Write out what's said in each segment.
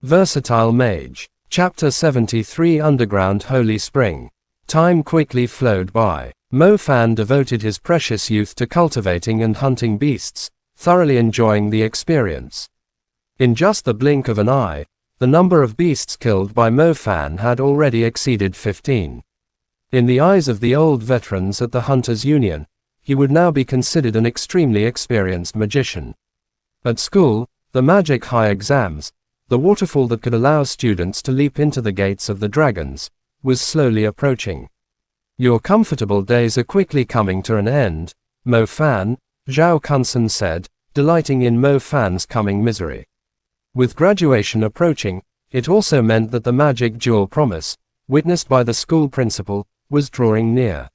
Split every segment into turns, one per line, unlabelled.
Versatile Mage. Chapter 73 Underground Holy Spring. Time quickly flowed by. Mo Fan devoted his precious youth to cultivating and hunting beasts, thoroughly enjoying the experience. In just the blink of an eye, the number of beasts killed by Mo Fan had already exceeded 15. In the eyes of the old veterans at the Hunters Union, he would now be considered an extremely experienced magician. At school, the Magic High exams, the waterfall that could allow students to leap into the gates of the dragons, was slowly approaching. Your comfortable days are quickly coming to an end, Mo Fan, Zhao Kunsen said, delighting in Mo Fan's coming misery. With graduation approaching, it also meant that the magic duel promise, witnessed by the school principal, was drawing near.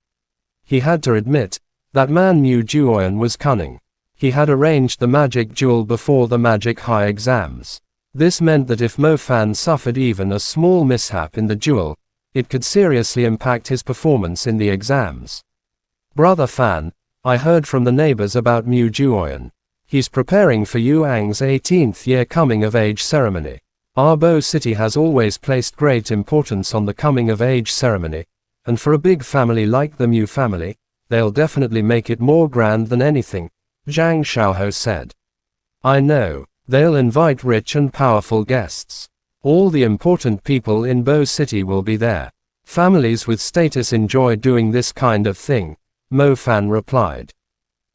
He had to admit, that man Mu Juoyan was cunning. He had arranged the magic duel before the Magic High exams. This meant that if Mo Fan suffered even a small mishap in the duel, it could seriously impact his performance in the exams. Brother Fan, I heard from the neighbors about Mu Juoyan. He's preparing for Yu Ang's 18th year coming of age ceremony. Our Bo City has always placed great importance on the coming of age ceremony, and for a big family like the Mu family, they'll definitely make it more grand than anything, Zhang Xiaohou said. I know. They'll invite rich and powerful guests. All the important people in Bo City will be there. Families with status enjoy doing this kind of thing, Mo Fan replied.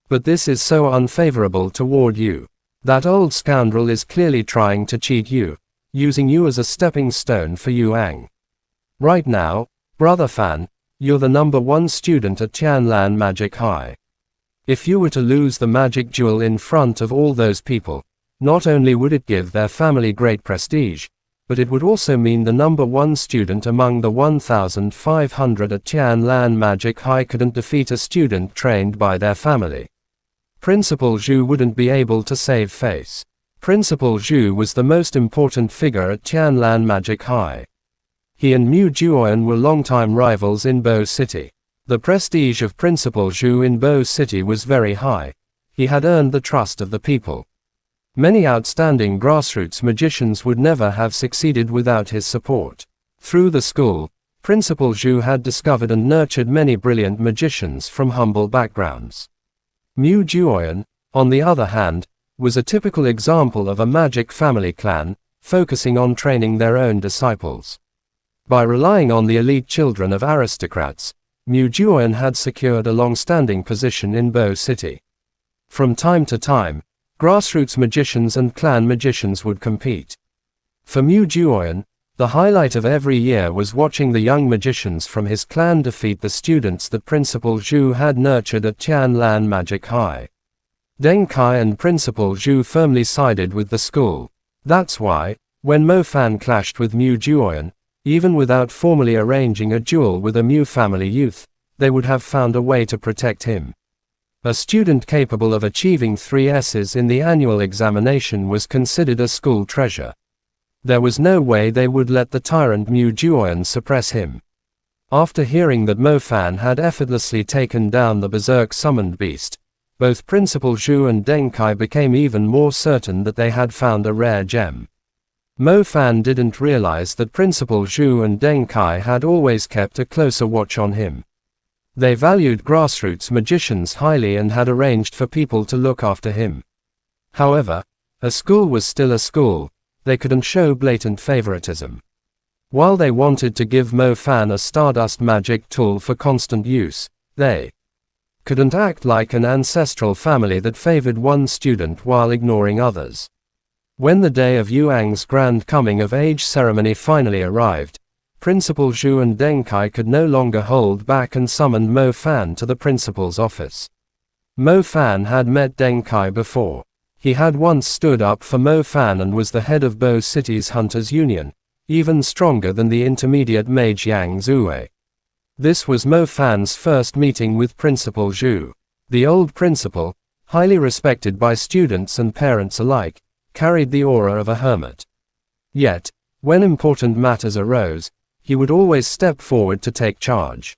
But this is so unfavorable toward you. That old scoundrel is clearly trying to cheat you, using you as a stepping stone for Yuang. Right now, Brother Fan, you're the #1 student at Tianlan Magic High. If you were to lose the magic duel in front of all those people, not only would it give their family great prestige, but it would also mean the #1 student among the 1,500 at Tianlan Magic High couldn't defeat a student trained by their family. Principal Zhu wouldn't be able to save face. Principal Zhu was the most important figure at Tianlan Magic High. He and Mu Juoyan were longtime rivals in Bo City. The prestige of Principal Zhu in Bo City was very high. He had earned the trust of the people. Many outstanding grassroots magicians would never have succeeded without his support. Through the school, Principal Zhu had discovered and nurtured many brilliant magicians from humble backgrounds. Mu Juoyan, on the other hand, was a typical example of a magic family clan, focusing on training their own disciples. By relying on the elite children of aristocrats, Mu Juoyan had secured a long-standing position in Bo City. From time to time, grassroots magicians and clan magicians would compete. For Mu Juoyan, the highlight of every year was watching the young magicians from his clan defeat the students that Principal Zhu had nurtured at Tianlan Magic High. Deng Kai and Principal Zhu firmly sided with the school. That's why, when Mo Fan clashed with Mu Juoyan, even without formally arranging a duel with a Mu family youth, they would have found a way to protect him. A student capable of achieving 3 S's in the annual examination was considered a school treasure. There was no way they would let the tyrant Mu Juoyan suppress him. After hearing that Mo Fan had effortlessly taken down the berserk summoned beast, both Principal Zhu and Deng Kai became even more certain that they had found a rare gem. Mo Fan didn't realize that Principal Zhu and Deng Kai had always kept a closer watch on him. They valued grassroots magicians highly and had arranged for people to look after him. However, a school was still a school. They couldn't show blatant favoritism. While they wanted to give Mo Fan a Stardust magic tool for constant use, they couldn't act like an ancestral family that favored one student while ignoring others. When the day of Yuang's grand coming of age ceremony finally arrived, Principal Zhu and Deng Kai could no longer hold back and summoned Mo Fan to the principal's office. Mo Fan had met Deng Kai before. He had once stood up for Mo Fan and was the head of Bo City's Hunters Union, even stronger than the intermediate mage Yang Zue. This was Mo Fan's first meeting with Principal Zhu. The old principal, highly respected by students and parents alike, carried the aura of a hermit. Yet, when important matters arose, he would always step forward to take charge.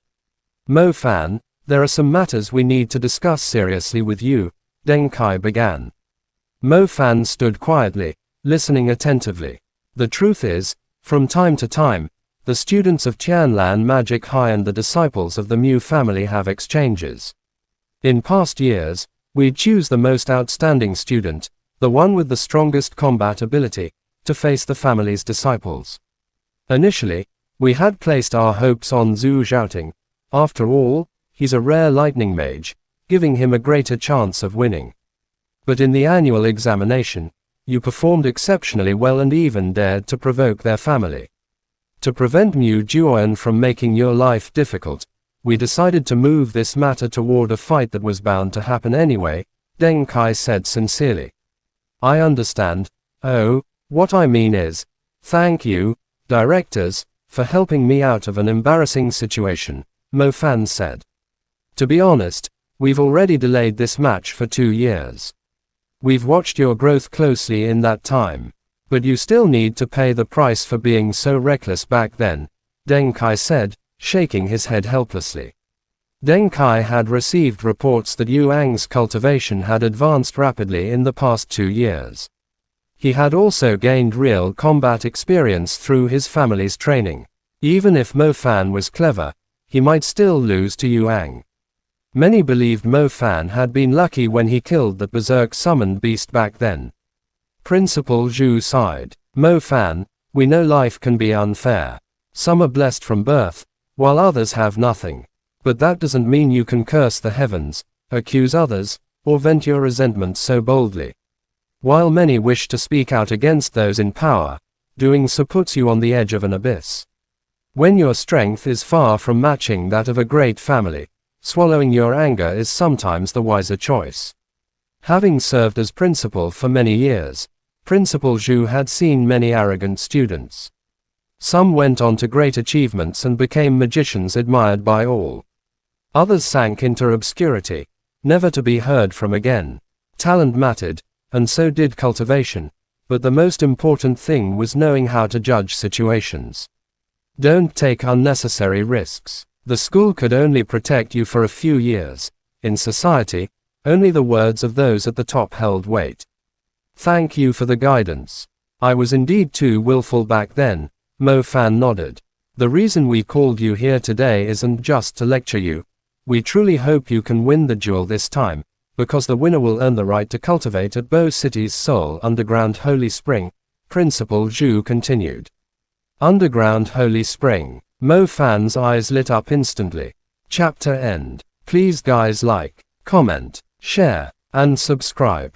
Mo Fan, there are some matters we need to discuss seriously with you, Deng Kai began. Mo Fan stood quietly, listening attentively. The truth is, from time to time, the students of Tianlan Magic High and the disciples of the Mu family have exchanges. In past years, we'd choose the most outstanding student, the one with the strongest combat ability, to face the family's disciples. Initially, we had placed our hopes on Zhu Zhaoting. After all, he's a rare lightning mage, giving him a greater chance of winning. But in the annual examination, you performed exceptionally well and even dared to provoke their family. To prevent Mu Juoyan from making your life difficult, we decided to move this matter toward a fight that was bound to happen anyway, Deng Kai said sincerely. I understand. Oh, what I mean is, thank you, directors, for helping me out of an embarrassing situation, Mo Fan said. To be honest, we've already delayed this match for 2 years. We've watched your growth closely in that time, but you still need to pay the price for being so reckless back then, Deng Kai said, shaking his head helplessly. Deng Kai had received reports that Yuang's cultivation had advanced rapidly in the past 2 years. He had also gained real combat experience through his family's training. Even if Mo Fan was clever, he might still lose to Yuang. Many believed Mo Fan had been lucky when he killed that berserk summoned beast back then. Principal Zhu sighed. Mo Fan, we know life can be unfair. Some are blessed from birth, while others have nothing. But that doesn't mean you can curse the heavens, accuse others, or vent your resentment so boldly. While many wish to speak out against those in power, doing so puts you on the edge of an abyss. When your strength is far from matching that of a great family, swallowing your anger is sometimes the wiser choice. Having served as principal for many years, Principal Zhu had seen many arrogant students. Some went on to great achievements and became magicians admired by all. Others sank into obscurity, never to be heard from again. Talent mattered, and so did cultivation, but the most important thing was knowing how to judge situations. Don't take unnecessary risks. The school could only protect you for a few years. In society, only the words of those at the top held weight. Thank you for the guidance. I was indeed too willful back then, Mo Fan nodded. The reason we called you here today isn't just to lecture you. We truly hope you can win the duel this time, because the winner will earn the right to cultivate at Bo City's Seoul Underground Holy Spring, Principal Zhu continued. Underground Holy Spring. Mo Fan's eyes lit up instantly. Chapter end. Please guys like, comment, share, and subscribe.